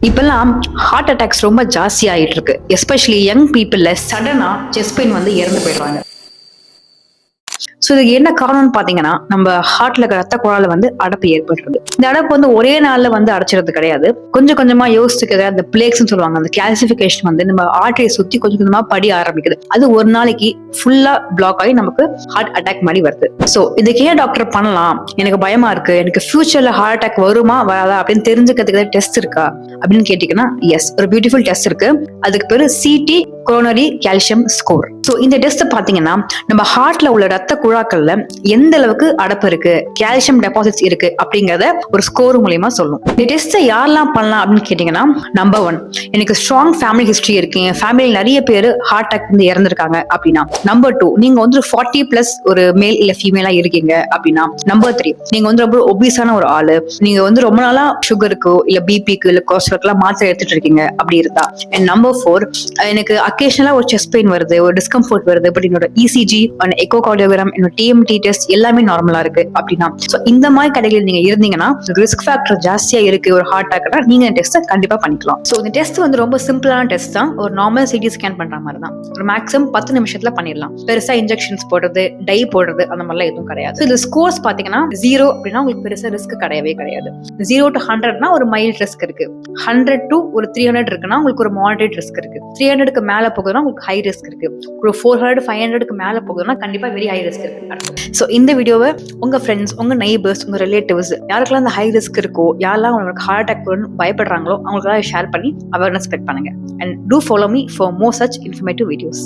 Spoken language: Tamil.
இப்பெல்லாம் ஹார்ட் அட்டாக்ஸ் ரொம்ப ஜாஸ்தி ஆகிட்டு இருக்கு. எஸ்பெஷலி யங் பீப்புள்ல சடனா செஸ்ட் பெயின் வந்து இறந்து போயிடுறாங்க. ஸோ இதுக்கு என்ன காரணம்னு பார்த்தீங்கன்னா, நம்ம ஹார்ட்ல ரத்த குழாயில வந்து அடைப்பு ஏற்படுறது. இந்த அடைப்பு வந்து ஒரே நாள்ல வந்து அடைச்சிறது கிடையாது. கொஞ்சம் கொஞ்சமா யோசிச்சுக்கிற அந்த பிளேக்ஸ்னு சொல்லுவாங்க, அந்த கால்சிஃபிகேஷன் வந்து நம்ம ஆர்டரியை சுத்தி கொஞ்சம் கொஞ்சமா படி ஆரம்பிக்குது. அது ஒரு நாளைக்கு ஃபுல்லா பிளாக் ஆகி நமக்கு ஹார்ட் அட்டாக் மாதிரி வருது. ஸோ இதுக்கு ஏன் டாக்டர் பண்ணலாம், எனக்கு பயமா இருக்கு, எனக்கு ஃபியூச்சர்ல ஹார்ட் அட்டாக் வருமா வராதா அப்படின்னு தெரிஞ்சுக்கிறதுக்கு டெஸ்ட் இருக்கா அப்படின்னு கேட்டீங்கன்னா, எஸ், ஒரு பியூட்டிஃபுல் டெஸ்ட் இருக்கு. அதுக்கு பேரு CT coronary calcium score. So இந்த டெஸ்ட் பாத்தீங்கன்னா, நம்ம ஹார்ட்ல உள்ள ரத்த குழாக்கள்ல எந்த அளவுக்கு அடைப்பு இருக்கு, கால்சியம் டெபாசிட்ஸ் இருக்கு அப்படிங்கறத ஒரு ஸ்கோர் மூலமா சொல்லும். இந்த டெஸ்ட் யாரெல்லாம் பண்ணலாம் அப்படின்னு கேட்டீங்கன்னா, நம்பர் 1, எனக்கு ஸ்ட்ராங் ஃபேமிலி ஹிஸ்டரி இருக்கு, என் ஃபேமிலியில் நிறைய பேர் ஹார்ட் அட்டாக் வந்து இறந்திருக்காங்க அப்படின்னா. நம்பர் 2, நீங்க வந்து 40+ ஒரு மேல் இல்ல ஃபீமேலா இருக்கீங்க அப்படின்னா. நம்பர் 3, நீங்க வந்து ரொம்ப ஒபீஸான ஒரு ஆளு, நீங்க வந்து ரொம்ப நாளா சுகருக்கு இல்ல பிபிக்கு இல்ல கொலஸ்ட்ரால் மாத்திரை எடுத்துட்டு இருக்கீங்க அப்படி இருந்தா. அண்ட் நம்பர் 4, எனக்கு அக்கேஷனலா ஒரு செஸ்ட் பெயின் வருது, ஒரு டிஸ்கம்ஃபர்ட் வருது, பட் என்னோட இசிஜி, எக்கோ கார்டியோகிராம், என்னோட டிஎம்டி டெஸ்ட் எல்லாமே நார்மலா இருக்கு அப்படின்னா. சோ இந்த மாதிரி கடைகளில் நீங்க இருந்தீங்கன்னா, ரிஸ்க் ஃபேக்டர் ஜாஸ்தியா இருக்கு ஒரு ஹார்ட் அட்டாக்னா, நீங்க இந்த டெஸ்ட்டை கண்டிப்பா பண்ணிக்கலாம். சோ இந்த டெஸ்ட் வந்து ரொம்ப சிம்பிளான டெஸ்ட் தான். ஒரு நார்மல் சிடி ஸ்கேன் பண்ற மாதிரி தான். ஒரு மேக்ஸிமம் 10 நிமிஷத்துல பண்ணிடலாம். பெருசா இன்ஜெக்ஷன்ஸ் போடுறது, டை போடுறது அந்த மாதிரிலாம் எதுவும் கிடையாது. இது ஸ்கோர்ஸ் பாத்தீங்கன்னா 0 அப்படின்னா உங்களுக்கு பெருசா ரிஸ்க் கிடையவே கிடையாது. 0 to 100னா ஒரு மைல்ட் ரிஸ்க் இருக்கு. 100 to ஒரு 300 இருக்குன்னா உங்களுக்கு ஒரு மாடரேட் ரிஸ்க் இருக்கு. 300க்கு மேல போகுதுன்னா உங்களுக்கு ஹை ரிஸ்க் இருக்கு. ஒரு 400 500க்கு மேல போகுதுன்னா கண்டிப்பா வெரி ஹை ரிஸ்க் இருக்கு. சோ இந்த வீடியோவை உங்க ஃப்ரெண்ட்ஸ், உங்க நெய்பர்ஸ், உங்க ரிலேட்டிவ்ஸ் யாருக்கெல்லாம் அந்த ஹை ரிஸ்க் இருக்கோ, யாரெல்லாம் உங்களுக்கு ஹார்ட் அட்டாக் பயப்படுறாங்களோ அவங்களுக்கெல்லாம் ஷேர் பண்ணி அவேர்னஸ் ஸ்ப்ரெட் பண்ணுங்க. And do follow me for more such informative videos.